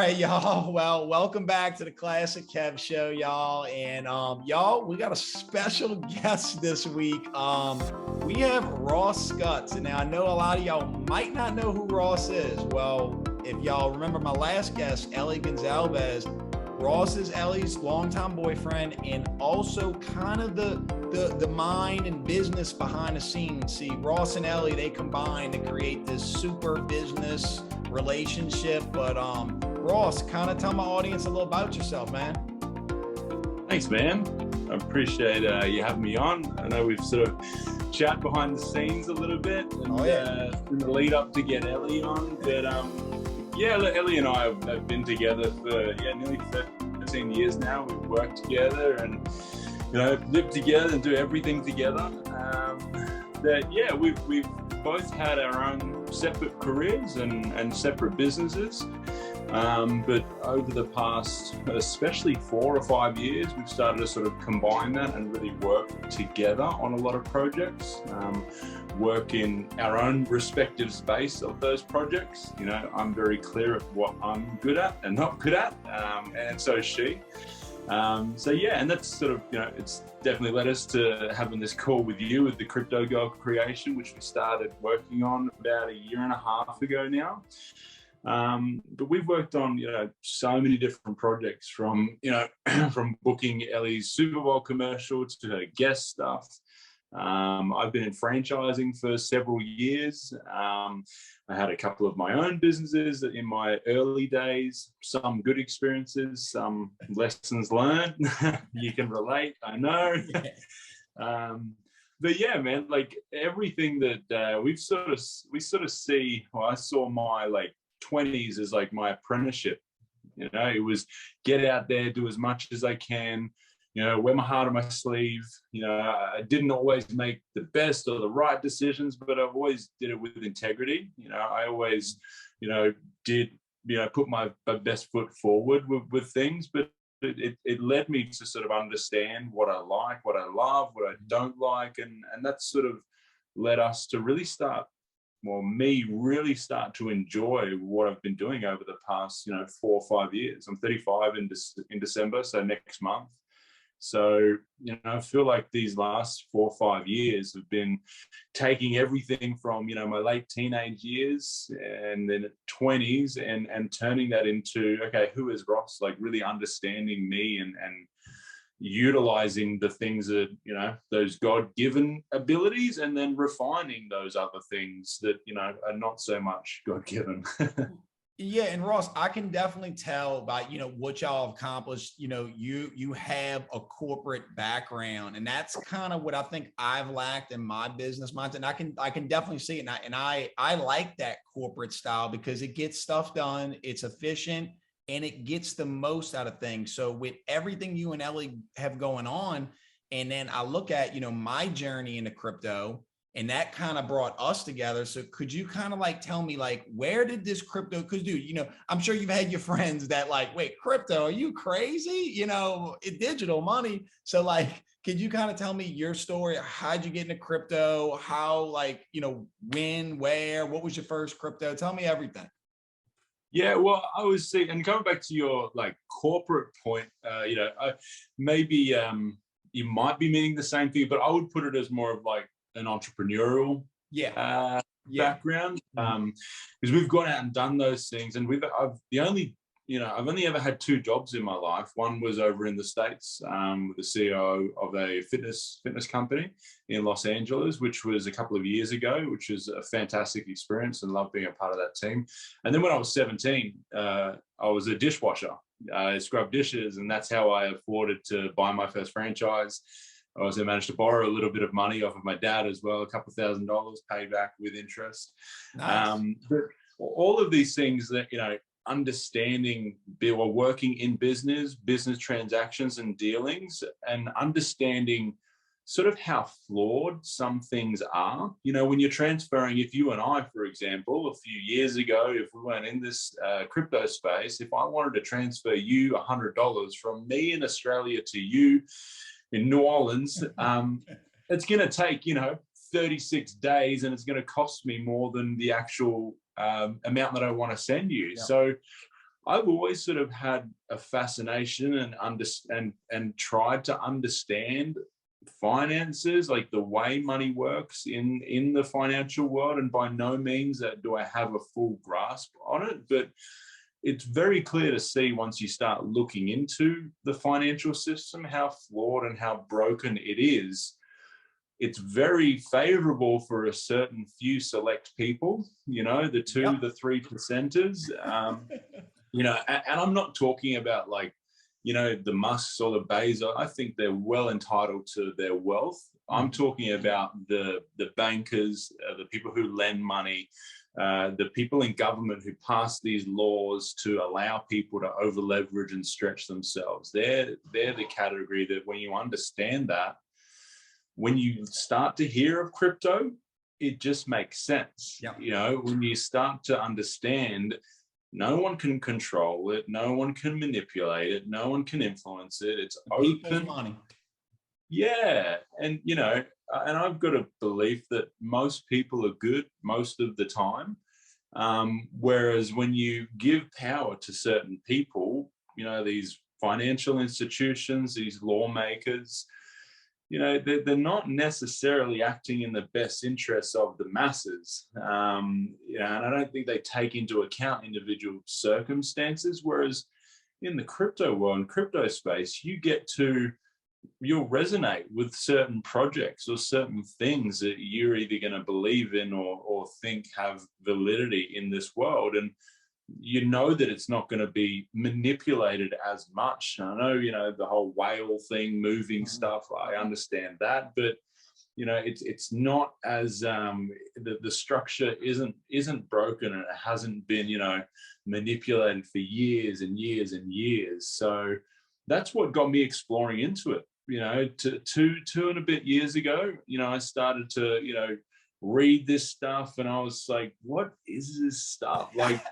right, y'all. Well, welcome back to the Classic Kev Show, y'all. And y'all, we got a special guest this week. We have Ross Scutts. And now I know a lot of y'all might not know who Ross is. Well, if y'all remember my last guest, Ellie Gonsalves, Ross is Ellie's longtime boyfriend and also kind of the mind and business behind the scenes. See, Ross and Ellie, they combine to create this super business relationship. But Ross, kind of tell my audience a little about yourself, man. Thanks, man. I appreciate you having me on. I know we've sort of chat behind the scenes a little bit and in the lead up to get Ellie on. But yeah, Ellie and I have been together for nearly 13 years now. We've worked together and live together and do everything together. We've both had our own separate careers and separate businesses. But over the past, especially 4 or 5 years, we've started to sort of combine that and really work together on a lot of projects, work in our own respective space of those projects. I'm very clear of what I'm good at and not good at, and so is she. And that's sort of, it's definitely led us to having this call with you with the Crypto Girl creation, which we started working on about 1.5 years ago now. But we've worked on, so many different projects from, from booking Ellie's Super Bowl commercial to her guest stuff. I've been in franchising for several years. I had a couple of my own businesses in my early days, some good experiences, some lessons learned. You can relate, I know. But yeah, man, like everything that we sort of see, I saw my 20s as like my apprenticeship. It was get out there, do as much as I can, wear my heart on my sleeve. I didn't always make the best or the right decisions, but I've always did it with integrity. I always, did, put my best foot forward with things, but it led me to sort of understand what I like, what I love, what I don't like. And that's sort of led us to really start to enjoy what I've been doing over the past, 4 or 5 years. I'm 35 in December, so next month. So, I feel like these last 4 or 5 years have been taking everything from, my late teenage years and then 20s and turning that into, okay, who is Ross? Like really understanding me and utilizing the things that, those God-given abilities and then refining those other things that, are not so much God-given. Yeah, and Ross, I can definitely tell by, what y'all have accomplished. You have a corporate background, and that's kind of what I think I've lacked in my business mindset. And I can definitely see it. And I like that corporate style because it gets stuff done, it's efficient, and it gets the most out of things. So with everything you and Ellie have going on, and then I look at, my journey into crypto, and that kind of brought us together. So could you kind of tell me where did this crypto, because dude, I'm sure you've had your friends that wait, crypto, are you crazy? Digital money. So could you kind of tell me your story? How'd you get into crypto? How, when, where, what was your first crypto? Tell me everything. Yeah, well, I was saying, and coming back to your corporate point, maybe you might be meaning the same thing, but I would put it as more of an entrepreneurial background, because we've gone out and done those things, and I've only ever had 2 jobs in my life. One was over in the States with the CEO of a fitness company in Los Angeles, which was a couple of years ago, which was a fantastic experience and loved being a part of that team. And then when I was 17, I was a dishwasher. I scrubbed dishes, and that's how I afforded to buy my first franchise. I also managed to borrow a little bit of money off of my dad as well, a couple of $1,000 paid back with interest. Nice. But all of these things that, understanding or working in business transactions and dealings, and understanding sort of how flawed some things are. When you're transferring, if you and I, for example, a few years ago, if we weren't in this crypto space, if I wanted to transfer you $100 from me in Australia to you in New Orleans, it's going to take, 36 days, and it's going to cost me more than the actual amount that I want to send you. Yep. So I've always sort of had a fascination and tried to understand finances, like the way money works in the financial world. And by no means do I have a full grasp on it, but it's very clear to see once you start looking into the financial system how flawed and how broken it is. It's very favorable for a certain few select people, you know, the 2, the 3%ers. You know, and I'm not talking about like, you know, the Musks or the Bezos. I think they're well entitled to their wealth. I'm talking about the bankers, the people who lend money, the people in government who pass these laws to allow people to over leverage and stretch themselves. They're the category that when you understand that, when you start to hear of crypto, it just makes sense. Yep. You know, when you start to understand no one can control it, no one can manipulate it, no one can influence it. It's open money. Yeah. And, you know, and I've got a belief that most people are good most of the time. Whereas when you give power to certain people, you know, these financial institutions, these lawmakers, you know, they're not necessarily acting in the best interests of the masses. You know, and I don't think they take into account individual circumstances. Whereas in the crypto world and crypto space, you'll resonate with certain projects or certain things that you're either going to believe in or think have validity in this world. And you know that it's not going to be manipulated as much. I know, you know, the whole whale thing, moving stuff, I understand that, but you know, it's not as the structure isn't broken, and it hasn't been, you know, manipulated for years and years and years. So that's what got me exploring into it. You know, two and a bit years ago, you know, I started to, you know, read this stuff, and I was like, what is this stuff? Like,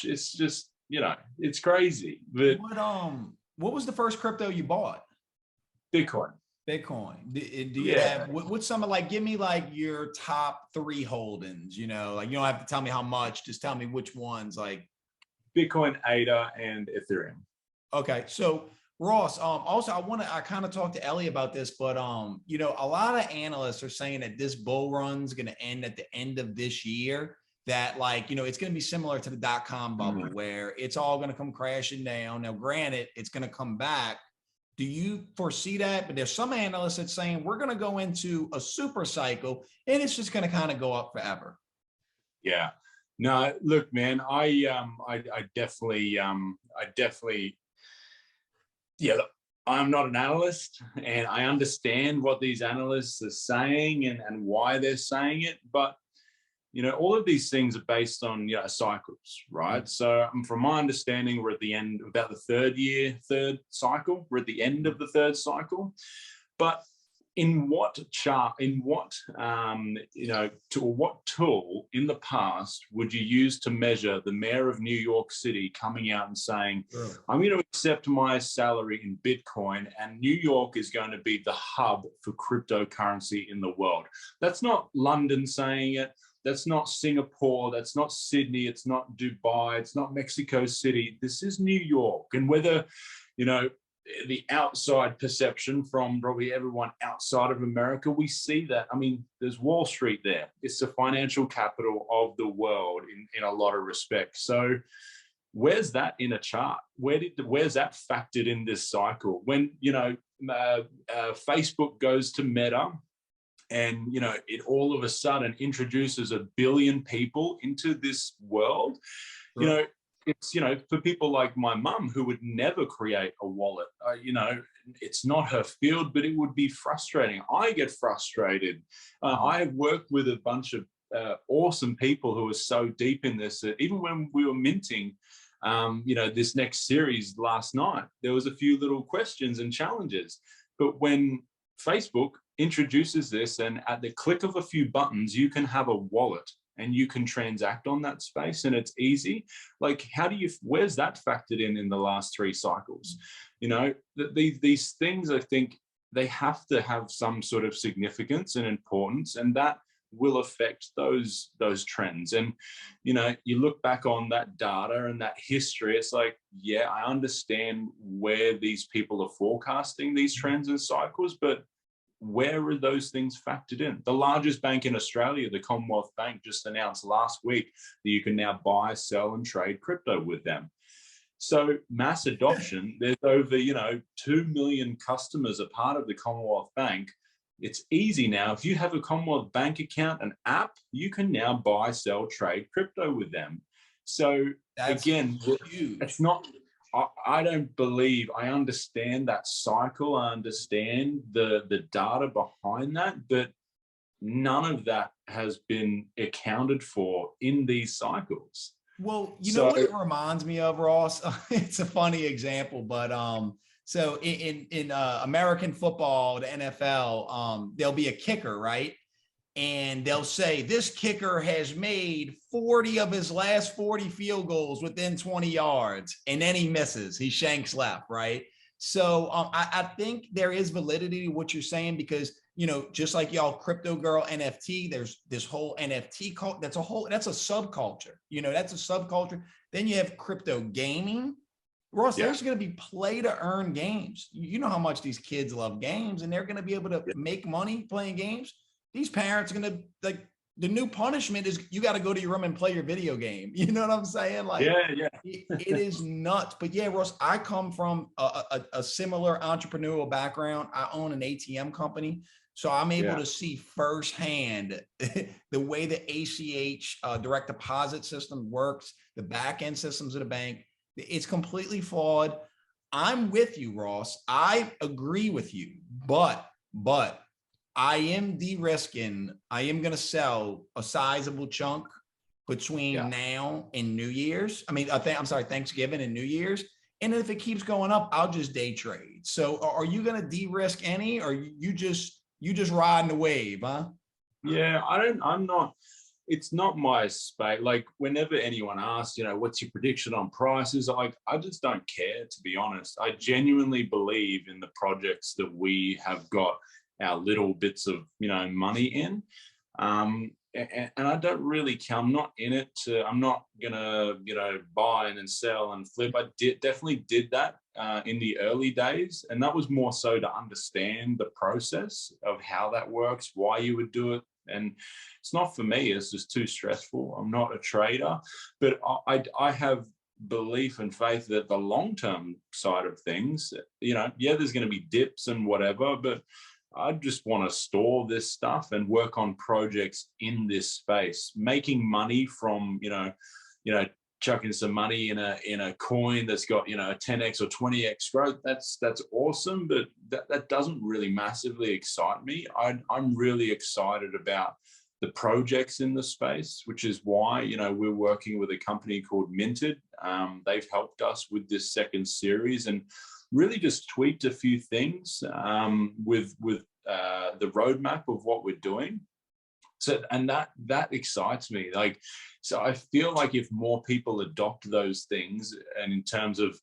it's just, you know, it's crazy. But what was the first crypto you bought? Bitcoin. Do you have what's some of, like, give me like your top 3 holdings, you know, like you don't have to tell me how much, just tell me which ones. Like Bitcoin, ADA, and Ethereum. Okay, so Ross, also I kind of talked to Ellie about this, but you know, a lot of analysts are saying that this bull run's going to end at the end of this year, that, like, you know, it's going to be similar to the .com bubble where it's all going to come crashing down. Now, granted, it's going to come back. Do you foresee that? But there's some analysts that's saying we're going to go into a super cycle and it's just going to kind of go up forever. Yeah, no, look, man, I definitely, yeah, look, I'm not an analyst, and I understand what these analysts are saying and why they're saying it. But, you know, all of these things are based on, you know, cycles, right? So from my understanding, we're at the end, about the third cycle. We're at the end of the third cycle. But in what chart, in what, you know, what tool in the past would you use to measure the mayor of New York City coming out and saying, I'm going to accept my salary in Bitcoin, and New York is going to be the hub for cryptocurrency in the world? That's not London saying it. That's not Singapore. That's not Sydney. It's not Dubai. It's not Mexico City. This is New York. And whether, you know, the outside perception from probably everyone outside of America, we see that. I mean, there's Wall Street there. It's the financial capital of the world in a lot of respects. So where's that in a chart? Where's that factored in this cycle? When, you know, Facebook goes to Meta, and, you know, it all of a sudden introduces 1 billion people into this world, you know, it's, you know, for people like my mum who would never create a wallet, you know, it's not her field, but it would be frustrating. I get frustrated. I have worked with a bunch of awesome people who are so deep in this that even when we were minting, you know, this next series last night, there was a few little questions and challenges. But when Facebook introduces this, and at the click of a few buttons, you can have a wallet and you can transact on that space, and it's easy. Like, where's that factored in the last 3 cycles? You know, these things, I think they have to have some sort of significance and importance, and that will affect those trends. And, you know, you look back on that data and that history, it's like, yeah, I understand where these people are forecasting these trends and cycles, but where are those things factored in? The largest bank in Australia, the Commonwealth Bank, just announced last week that you can now buy, sell, and trade crypto with them. So mass adoption, there's over, you know, 2 million customers a part of the Commonwealth Bank. It's easy now. If you have a Commonwealth Bank account, an app, you can now buy, sell, trade crypto with them. So that's again, huge. It's not, I don't believe, I understand that cycle. I understand the data behind that, but none of that has been accounted for in these cycles. Well, you know what it reminds me of, Ross? It's a funny example, but so in American football, the NFL, there'll be a kicker, right? And they'll say this kicker has made 40 of his last 40 field goals within 20 yards, and then he misses. He shanks left, right? So I think there is validity to what you're saying, because, you know, just like y'all crypto girl NFT, there's this whole NFT cult. That's a subculture. You know, that's a subculture. Then you have crypto gaming. Ross, there's going to be play to earn games. You know how much these kids love games, and they're going to be able to make money playing games. These parents are going to, like, the new punishment is you got to go to your room and play your video game. You know what I'm saying? Like, it is nuts. But yeah, Ross, I come from a similar entrepreneurial background. I own an ATM company. So I'm able to see firsthand the way the ACH direct deposit system works, the back end systems of the bank. It's completely flawed. I'm with you, Ross. I agree with you, but I am de-risking. I am going to sell a sizable chunk between now and New Year's. I mean, I'm sorry, Thanksgiving and New Year's. And if it keeps going up, I'll just day trade. So are you going to de-risk any, or you just riding the wave, huh? Yeah, I'm not, it's not my space. Like, whenever anyone asks, you know, what's your prediction on prices? Like, I just don't care, to be honest. I genuinely believe in the projects that we have got our little bits of, you know, money in. And I don't really care. I'm not in it to, I'm not gonna, you know, buy and then sell and flip. I definitely did that in the early days. And that was more so to understand the process of how that works, why you would do it. And it's not for me, it's just too stressful. I'm not a trader, but I have belief and faith that the long-term side of things, you know, there's going to be dips and whatever, but I just want to store this stuff and work on projects in this space, making money from, you know, chucking some money in a coin that's got, you know, a 10x or 20x growth. That's awesome, but that doesn't really massively excite me. I'm really excited about the projects in the space, which is why, you know, we're working with a company called Minted. They've helped us with this second series and really just tweaked a few things with the roadmap of what we're doing. So, and that excites me. Like, so I feel like if more people adopt those things, and in terms of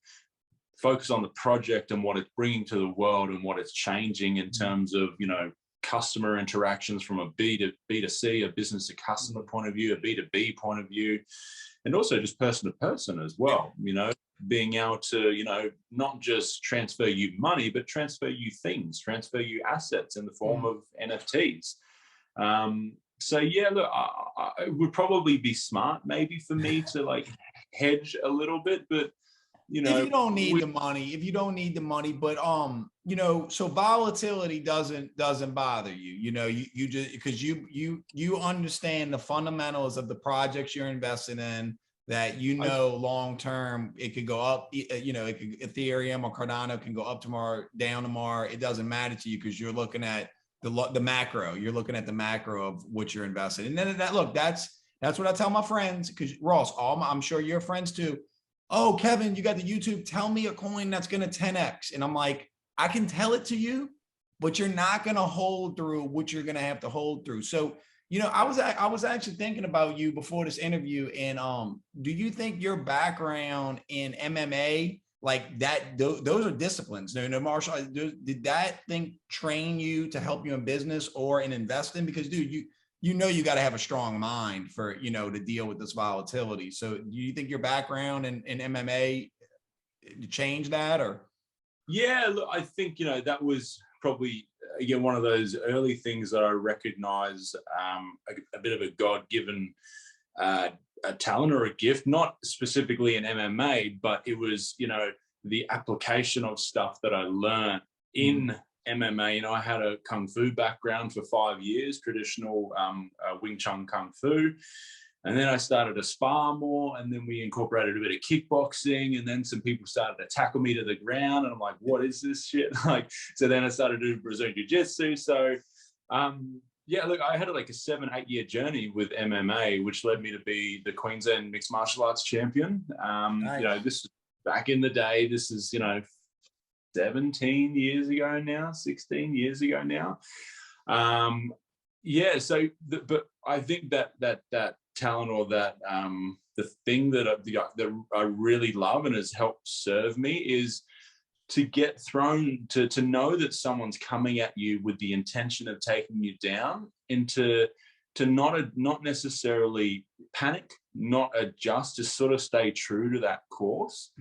focus on the project and what it's bringing to the world and what it's changing in terms of, you know, customer interactions from a B2C, a business to customer point of view, a B2B point of view, and also just person to person as well, you know, being able to, you know, not just transfer you money, but transfer you things, transfer you assets in the form of NFTs. So yeah, look, it would probably be smart maybe for me to like hedge a little bit, but you know, if you don't need the money, but you know, so volatility doesn't bother you, you know, you just, because you understand the fundamentals of the projects you're investing in, that, you know, long term it could go up, you know, Ethereum or Cardano can go up tomorrow, down tomorrow. It doesn't matter to you because you're looking at the macro. You're looking at the macro of what you're investing. And then that's what I tell my friends, because Ross, I'm sure your friends too. Oh, Kevin, you got the YouTube. Tell me a coin that's going to 10x. And I'm like, I can tell it to you, but you're not going to hold through what you're going to have to hold through. So, you know, I was actually thinking about you before this interview. And do you think your background in MMA, like that, those are disciplines? No, martial arts, did that thing train you to help you in business or in investing? Because dude, you got to have a strong mind for, to deal with this volatility. So do you think your background in MMA changed that, or? Yeah, look, I think, that was probably, again, one of those early things that I recognize a bit of a God-given a talent or a gift, not specifically in MMA, but it was, the application of stuff that I learned in MMA. I had a Kung Fu background for 5 years, traditional Wing Chun Kung Fu. And then I started to spar more, and then we incorporated a bit of kickboxing, and then some people started to tackle me to the ground, and I'm like, what is this shit? So then I started to do Brazilian Jiu-Jitsu. So yeah, look, I had like a 7-8 year journey with MMA, which led me to be the Queensland Mixed Martial Arts Champion. Nice. This was back in the day. This is, 17 years ago now, 16 years ago now. Yeah, so, but I think that talent, or that the thing that I really love and has helped serve me, is to get thrown, to know that someone's coming at you with the intention of taking you down, and to not necessarily panic, not adjust, just sort of stay true to that course.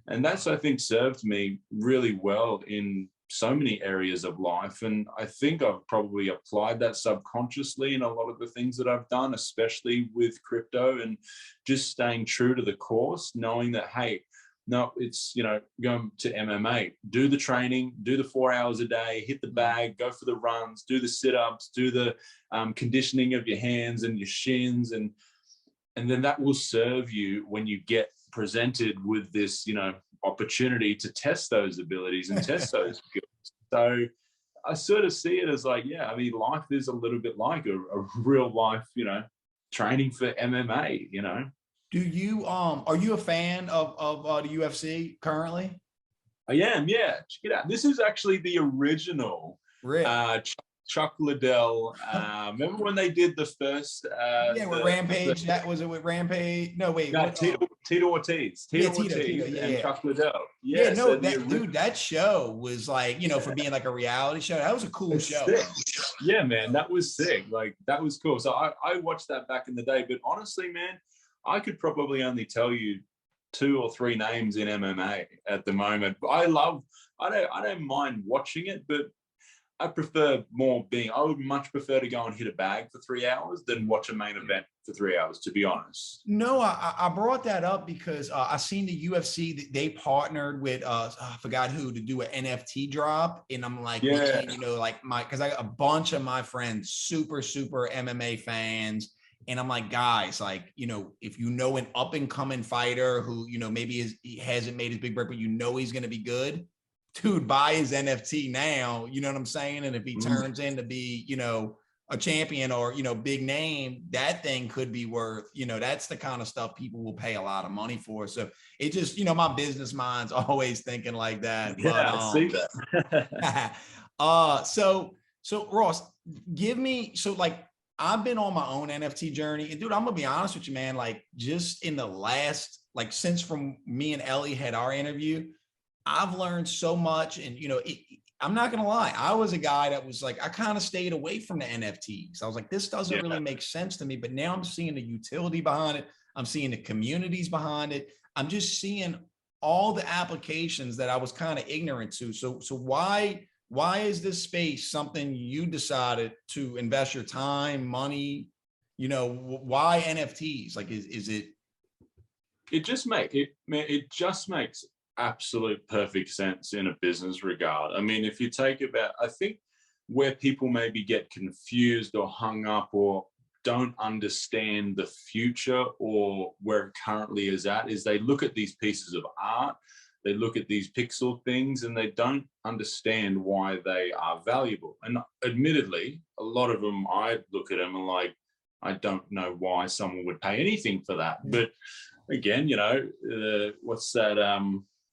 And that's, I think, served me really well in so many areas of life. And I think I've probably applied that subconsciously in a lot of the things that I've done, especially with crypto, and just staying true to the course, knowing that, hey, no, it's, going to MMA, do the training, do the 4 hours a day, hit the bag, go for the runs, do the sit-ups, do the conditioning of your hands and your shins. And then that will serve you when you get presented with this, opportunity to test those abilities and test those skills. So I sort of see it as like, yeah, I mean, life is a little bit like a real life, training for MMA, Do you, are you a fan of the UFC currently? I am, yeah. Check it out. This is actually the original Chuck Liddell. Remember when they did the first? With Rampage. That was it with Rampage. No, wait. No, Tito Ortiz. Tito Ortiz and Chuck Liddell. Yeah, no, dude, that show was like, for being like a reality show, that was a cool show. Yeah, man, that was sick. Like, that was cool. So I watched that back in the day. But honestly, man, I could probably only tell you 2 or 3 names in MMA at the moment. I don't mind watching it, but I prefer I would much prefer to go and hit a bag for 3 hours than watch a main event for 3 hours, to be honest. No, I brought that up because I seen the UFC, they partnered with, I forgot who, to do an NFT drop. And I'm like, yeah, because I got a bunch of my friends, super MMA fans. And I'm like, guys, like, if an up and coming fighter who, maybe he hasn't made his big break, but he's going to be good, dude, buy his NFT now. You know what I'm saying? And if he turns in to be, a champion or, big name, that thing could be worth, that's the kind of stuff people will pay a lot of money for. So it just, my business mind's always thinking like that. Yeah, I see that. So Ross, I've been on my own NFT journey, and dude, I'm gonna be honest with you, man, like just in the last, since from me and Ellie had our interview, I've learned so much. And, I'm not going to lie. I was a guy that was like, I kind of stayed away from the NFTs. I was like, this doesn't really make sense to me, but now I'm seeing the utility behind it. I'm seeing the communities behind it. I'm just seeing all the applications that I was kind of ignorant to. So why is this space something you decided to invest your time, money, why NFTs? Like, is it? It just makes absolute perfect sense in a business regard. I mean, if you I think where people maybe get confused or hung up or don't understand the future or where it currently is at, is they look at these pieces of art, they look at these pixel things, and they don't understand why they are valuable. And admittedly, a lot of them, I look at them and like, I don't know why someone would pay anything for that. But again, what's that?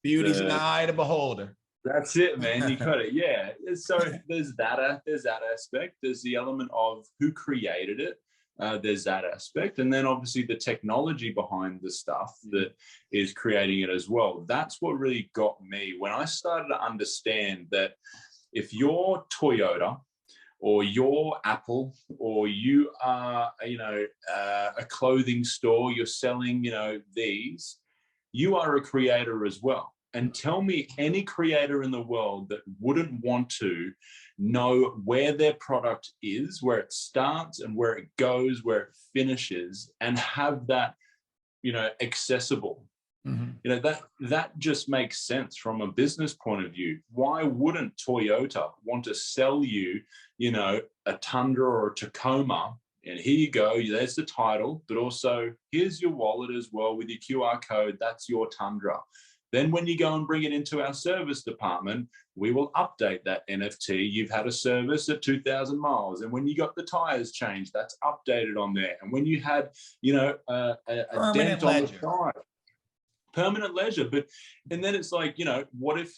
Beauty's in the eye of the beholder. That's it, man. You got it. Yeah. So there's that aspect. There's the element of who created it. There's that aspect. And then obviously the technology behind the stuff that is creating it as well. That's what really got me when I started to understand that if you're Toyota or you're Apple, or you are, a clothing store, you're selling, these, you are a creator as well. And tell me any creator in the world that wouldn't want to know where their product is, where it starts and where it goes, where it finishes, and have that, accessible. That just makes sense from a business point of view. Why wouldn't Toyota want to sell you, a Tundra or a Tacoma? And here you go, there's the title, but also here's your wallet as well with your QR code. That's your Tundra. Then when you go and bring it into our service department, we will update that NFT. You've had a service at 2,000 miles. And when you got the tires changed, that's updated on there. And when you had, a dent on the side, permanent leisure. And then it's like, what if,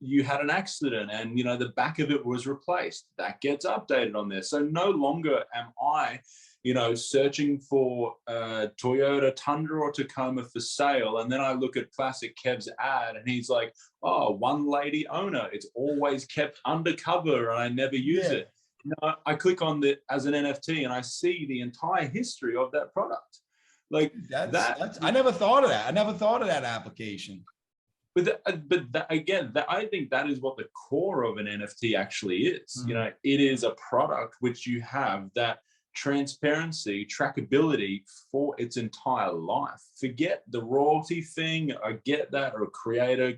you had an accident and, the back of it was replaced? That gets updated on there. So no longer am I, searching for a Toyota Tundra or Tacoma for sale. And then I look at Classic Kev's ad and he's like, oh, one lady owner. It's always kept undercover and I never use it. I click on it as an NFT and I see the entire history of that product. Like that's I never thought of that. I never thought of that application. But again, I think that is what the core of an NFT actually is. It is a product which you have that transparency, trackability for its entire life. Forget the royalty thing. I get that, or a creator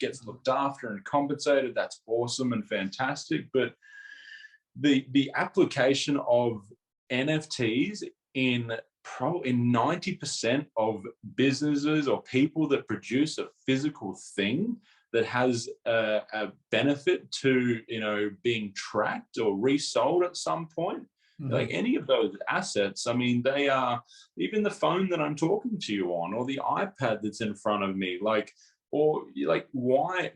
gets looked after and compensated. That's awesome and fantastic. But the application of NFTs in 90% of businesses or people that produce a physical thing that has a benefit to being tracked or resold at some point. Like any of those assets, I mean, they are, even the phone that I'm talking to you on, or the iPad that's in front of me, why,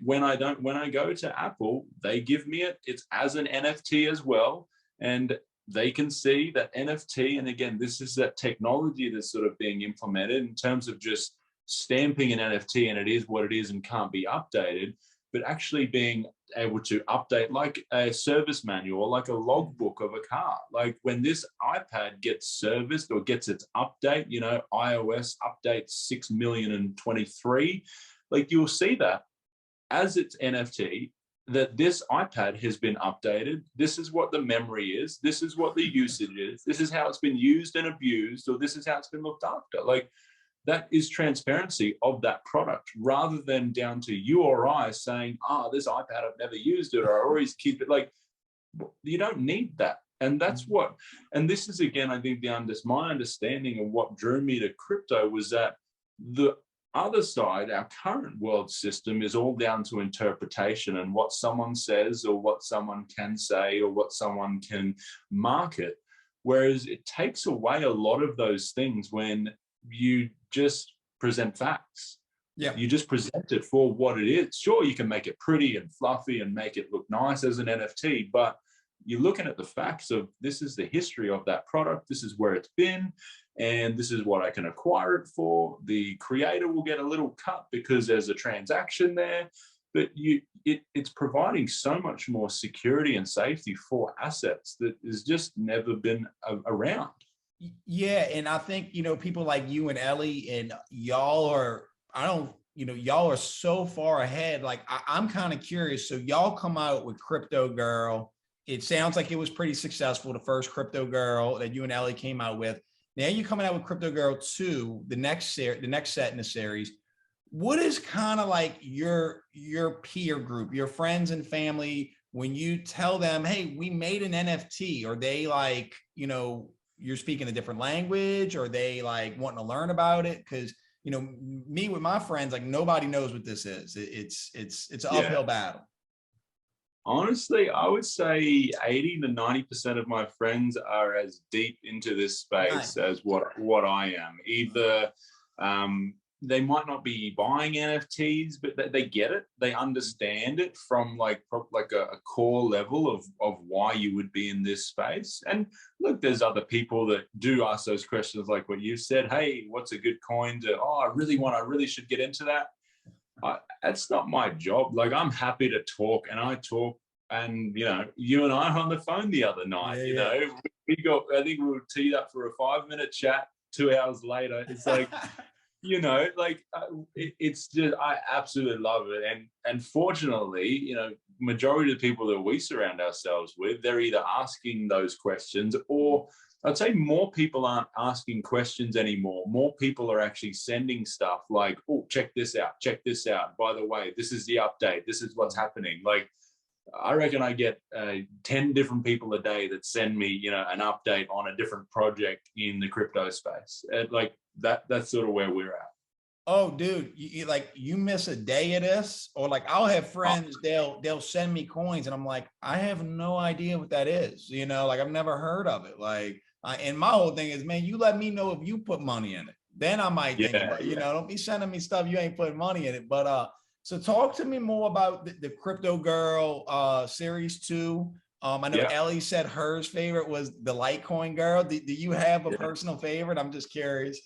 when I go to Apple, they give me it's as an NFT as well. And they can see that NFT, and again, this is that technology that's sort of being implemented in terms of just stamping an NFT and it is what it is and can't be updated, but actually being able to update like a service manual, like a logbook of a car. Like when this iPad gets serviced or gets its update, iOS update 6,023,000, like you'll see that as its NFT, that this iPad has been updated. This is what the memory is. This is what the usage is. This is how it's been used and abused, or this is how it's been looked after. Like that is transparency of that product, rather than down to you or I saying, this iPad, I've never used it, or I always keep it. Like, you don't need that. And that's and this is, again, I think my understanding of what drew me to crypto was that the other side, our current world system, is all down to interpretation and what someone says or what someone can say or what someone can market. Whereas it takes away a lot of those things when you just present facts. Yeah. You just present it for what it is. Sure, you can make it pretty and fluffy and make it look nice as an NFT, but you're looking at the facts of this is the history of that product. This is where it's been. And this is what I can acquire it for. The creator will get a little cut because there's a transaction there, but it's providing so much more security and safety for assets that has just never been around. Yeah, and I think, people like you and Ellie and y'all y'all are so far ahead. Like I'm kind of curious. So y'all come out with Crypto Girl. It sounds like it was pretty successful, the first Crypto Girl that you and Ellie came out with. Now you're coming out with Crypto Girl 2, the next set in the series. What is kind of like your peer group, your friends and family, when you tell them, hey, we made an NFT? Are they like, you're speaking a different language? Or are they like wanting to learn about it? Because, me with my friends, like nobody knows what this is. It's an uphill battle. Honestly, I would say 80 to 90% of my friends are as deep into this space as what I am. Either they might not be buying NFTs, but they get it. They understand it from like a core level of why you would be in this space. And look, there's other people that do ask those questions like what you said. Hey, what's a good coin to, I really should get into that. That's not my job. Like I'm happy to talk, and I talk And, you know, you and I were on the phone the other night, you know, I think we were teed up for a 5-minute chat. 2 hours later, it's like, you know, like it's just, I absolutely love it. And fortunately, you know, majority of the people that we surround ourselves with, they're either asking those questions, or I'd say more people aren't asking questions anymore. More people are actually sending stuff like, oh, check this out. Check this out. By the way, this is the update. This is what's happening. Like, I reckon I get 10 different people a day that send me, you know, an update on a different project in the crypto space. Like that's sort of where we're at. Oh, dude, you miss a day of this, or like I'll have friends, they'll send me coins and I'm like, I have no idea what that is. You know, like I've never heard of it. Like, and my whole thing is, man, you let me know if you put money in it. Then I might think about, you know, don't be sending me stuff you ain't putting money in it. But so talk to me more about the Crypto Girl series 2. I know Ellie said hers favorite was the Litecoin Girl. Do you have a personal favorite? I'm just curious.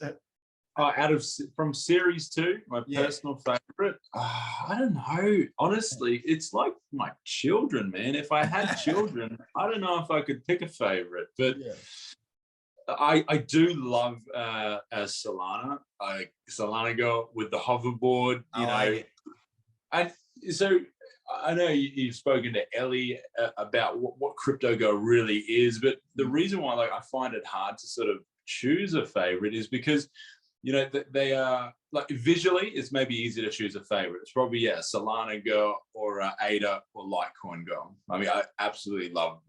From series 2, my personal favorite, I don't know. Honestly, it's like my children, man. If I had children, I don't know if I could pick a favorite, but I do love Solana. Solana Girl with the hoverboard, you know. And so I know you've spoken to Ellie about what Crypto Girl really is, but the reason why, like, I find it hard to sort of choose a favorite is because, you know, they are like visually, it's maybe easy to choose a favorite. It's probably Solana Girl or Ada or Litecoin Girl. I mean, I absolutely love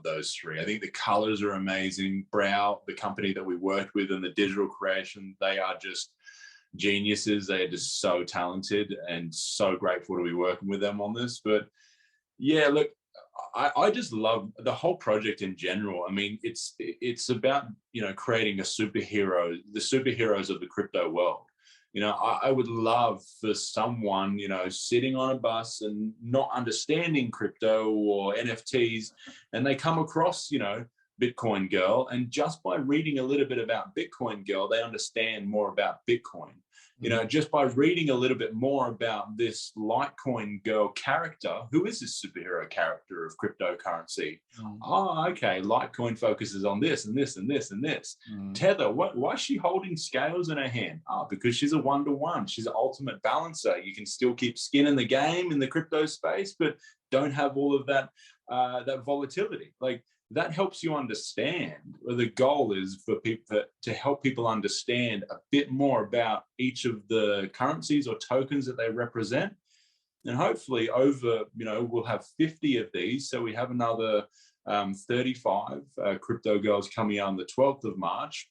those three. I think the colors are amazing. Brow, the company that we worked with, and the digital creation, they are just geniuses. They are just so talented, and so grateful to be working with them on this. But yeah, look, I just love the whole project in general. I mean, it's about, you know, creating a superhero, the superheroes of the crypto world. You know, I would love for someone, you know, sitting on a bus and not understanding crypto or NFTs, and they come across, you know, Bitcoin Girl, and just by reading a little bit about Bitcoin Girl, they understand more about Bitcoin. You know, just by reading a little bit more about this Litecoin Girl character, who is this superhero character of cryptocurrency? Oh, okay, Litecoin focuses on this and this and this and this. Tether, why is she holding scales in her hand? Oh, because she's a one-to-one. She's an ultimate balancer. You can still keep skin in the game in the crypto space, but don't have all of that that volatility. Like, that helps you understand, or the goal is for people to help people understand a bit more about each of the currencies or tokens that they represent. And hopefully over, you know, we'll have 50 of these. So we have another 35 crypto girls coming out on the 12th of March,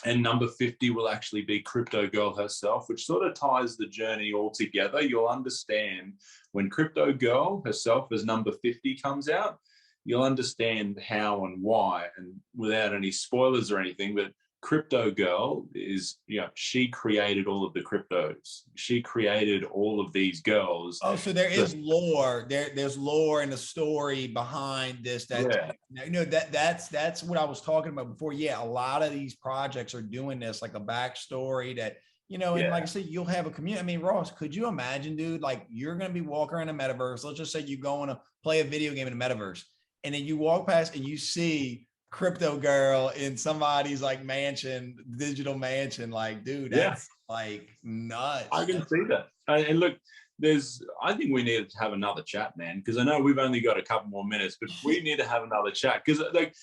and number 50 will actually be Crypto Girl herself, which sort of ties the journey all together. You'll understand when Crypto Girl herself as number 50 comes out, you'll understand how and why, and without any spoilers or anything, but Crypto Girl is, you know, she created all of the cryptos. She created all of these girls. Oh, so there is lore. There's lore and a story behind this. You know, that's what I was talking about before. Yeah, a lot of these projects are doing this, like a backstory that, you know, and like I said, you'll have a community. I mean, Ross, could you imagine, dude, like you're going to be walking around a metaverse. Let's just say you go to play a video game in a metaverse, and then you walk past and you see Crypto Girl in somebody's like mansion, digital mansion. Like, dude, that's like nuts. I can see that. And look, I think we need to have another chat, man, because I know we've only got a couple more minutes, but we need to have another chat, because like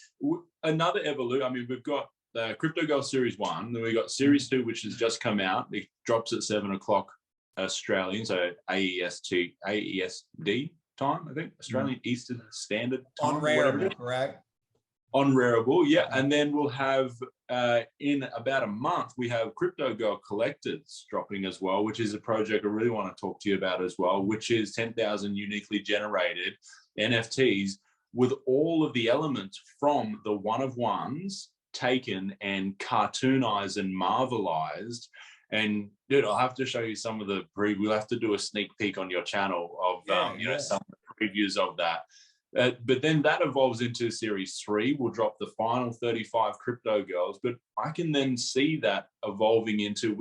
another evolution. I mean, we've got the Crypto Girl Series 1, then we got Series 2, which has just come out. It drops at 7 o'clock Australian, so AESD time, I think, Australian Eastern Standard Time. On Rarible, correct? On Rarible, yeah. And then we'll have, in about a month, we have Crypto Girl Collectors dropping as well, which is a project I really want to talk to you about as well, which is 10,000 uniquely generated NFTs with all of the elements from the one-of-ones taken and cartoonized and marvelized. And dude, I'll have to show you some of the we'll have to do a sneak peek on your channel of you know, some of the previews of that. But then that evolves into Series 3. We'll drop the final 35 Crypto Girls, but I can then see that evolving into,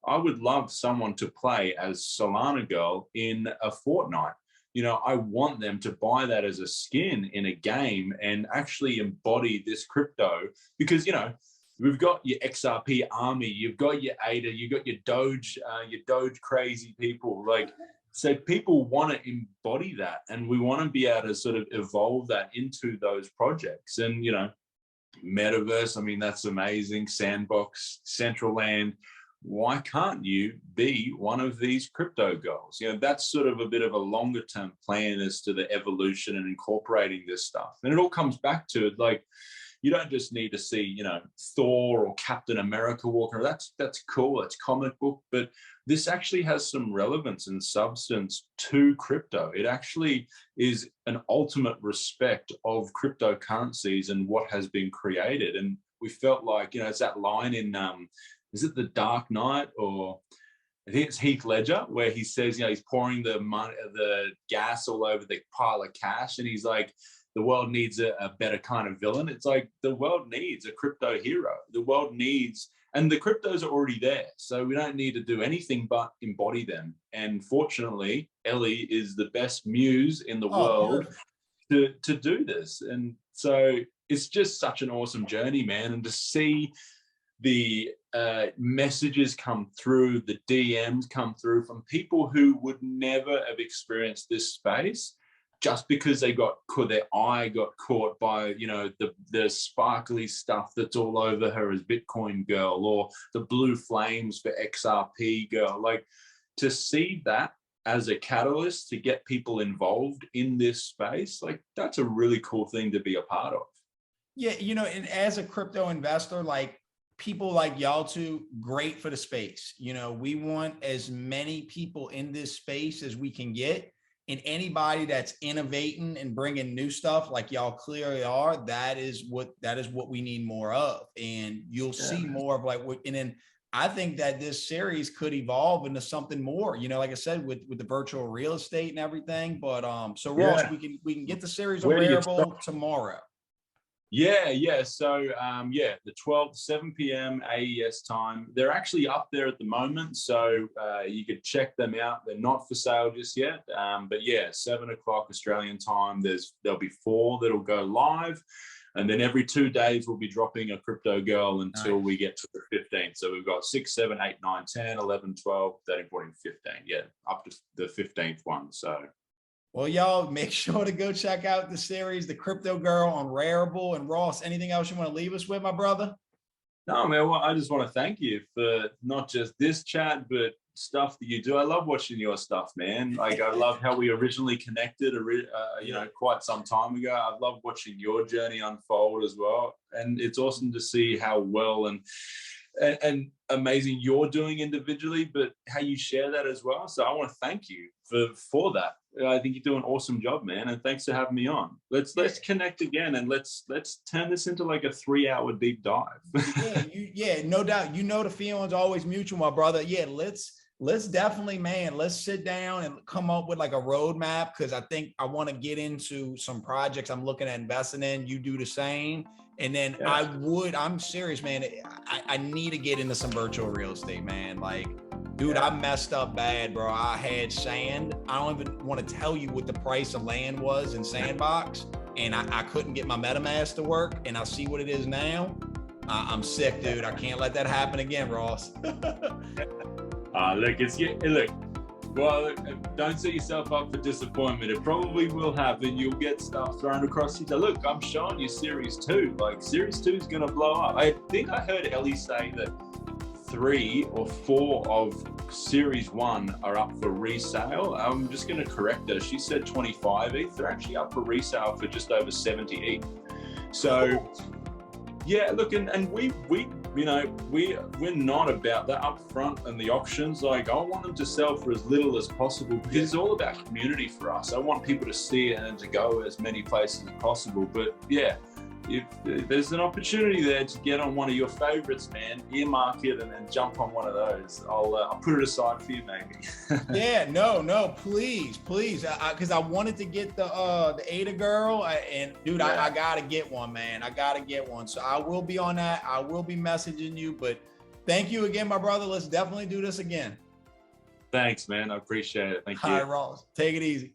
I would love someone to play as Solana Girl in a fortnight. you know, I want them to buy that as a skin in a game and actually embody this crypto, because, you know, we've got your XRP army, you've got your ADA, you've got your Doge crazy people. Like, so people want to embody that, and we want to be able to sort of evolve that into those projects. And, you know, metaverse, I mean, that's amazing. Sandbox, Central Land. Why can't you be one of these crypto girls? You know, that's sort of a bit of a longer term plan as to the evolution and incorporating this stuff. And it all comes back to it, like, you don't just need to see, you know, Thor or Captain America walking around. That's cool. It's comic book, but this actually has some relevance and substance to crypto. It actually is an ultimate respect of cryptocurrencies and what has been created. And we felt like, you know, it's that line in, is it The Dark Knight, or I think it's Heath Ledger, where he says, you know, he's pouring the gas all over the pile of cash, and he's like, the world needs a better kind of villain. It's like, the world needs a crypto hero. The world needs, and the cryptos are already there, so we don't need to do anything but embody them. And fortunately, Ellie is the best muse in the world to do this. And so it's just such an awesome journey, man. And to see the messages come through, the DMs come through from people who would never have experienced this space, just because their eye got caught by, you know, the sparkly stuff that's all over her as Bitcoin girl, or the blue flames for XRP girl. Like, to see that as a catalyst to get people involved in this space, like, that's a really cool thing to be a part of. Yeah, you know, and as a crypto investor, like, people like y'all two, great for the space. You know, we want as many people in this space as we can get. And anybody that's innovating and bringing new stuff, like y'all clearly are, that is what we need more of. And you'll see more of, like, and then I think that this series could evolve into something more, you know, like I said, with the virtual real estate and everything. But so Ross, we can get the series on Wearable tomorrow. Yeah. So the 12th, 7 p.m. AES time. They're actually up there at the moment, so you could check them out. They're not for sale just yet, but yeah, 7 o'clock Australian time. There'll be 4 that'll go live, and then every 2 days we'll be dropping a crypto girl until we get to the 15th. So we've got 6, 7, 8, 9, 10, 11, 12, 13, 14, 15. Yeah, up to the 15th one. So. Well, y'all make sure to go check out the series, The Crypto Girl, on Wearable. And Ross, anything else you want to leave us with, my brother? No, man, well, I just want to thank you for not just this chat, but stuff that you do. I love watching your stuff, man. Like, I love how we originally connected, you know, quite some time ago. I love watching your journey unfold as well. And it's awesome to see how well and amazing you're doing individually, but how you share that as well. So I want to thank you for that. I think you do an awesome job, man, and thanks for having me on. Let's connect again, and let's turn this into like a 3-hour deep dive. No doubt. You know, the feeling's always mutual, my brother. Yeah, let's definitely, man, let's sit down and come up with like a roadmap, because I think I want to get into some projects I'm looking at investing in. You do the same. And then I'm serious, man. I need to get into some virtual real estate, man. Like, dude, I messed up bad, bro. I had sand. I don't even want to tell you what the price of land was in Sandbox. And I couldn't get my MetaMask to work. And I see what it is now. I'm sick, dude. I can't let that happen again, Ross. Well, don't set yourself up for disappointment. It probably will happen. You'll get stuff thrown across you. Look, I'm showing you Series 2. Like, Series 2 is going to blow up. I think I heard Ellie say that 3 or 4 of Series 1 are up for resale. I'm just going to correct her. She said 25 ETH. They're actually up for resale for just over 70 ETH. So, yeah, look, and we you know, we're not about that upfront and the options. Like, I want them to sell for as little as possible, because it's all about community for us. I want people to see it and to go as many places as possible. But yeah, if there's an opportunity there to get on one of your favorites, man, earmark it and then jump on one of those. I'll put it aside for you, maybe. Yeah, no, please, because I wanted to get the Ada girl, and dude, I gotta get one, man. I gotta get one. So I will be on that. I will be messaging you. But thank you again, my brother. Let's definitely do this again. Thanks, man. I appreciate it. Thank you. All right, Ross. Take it easy.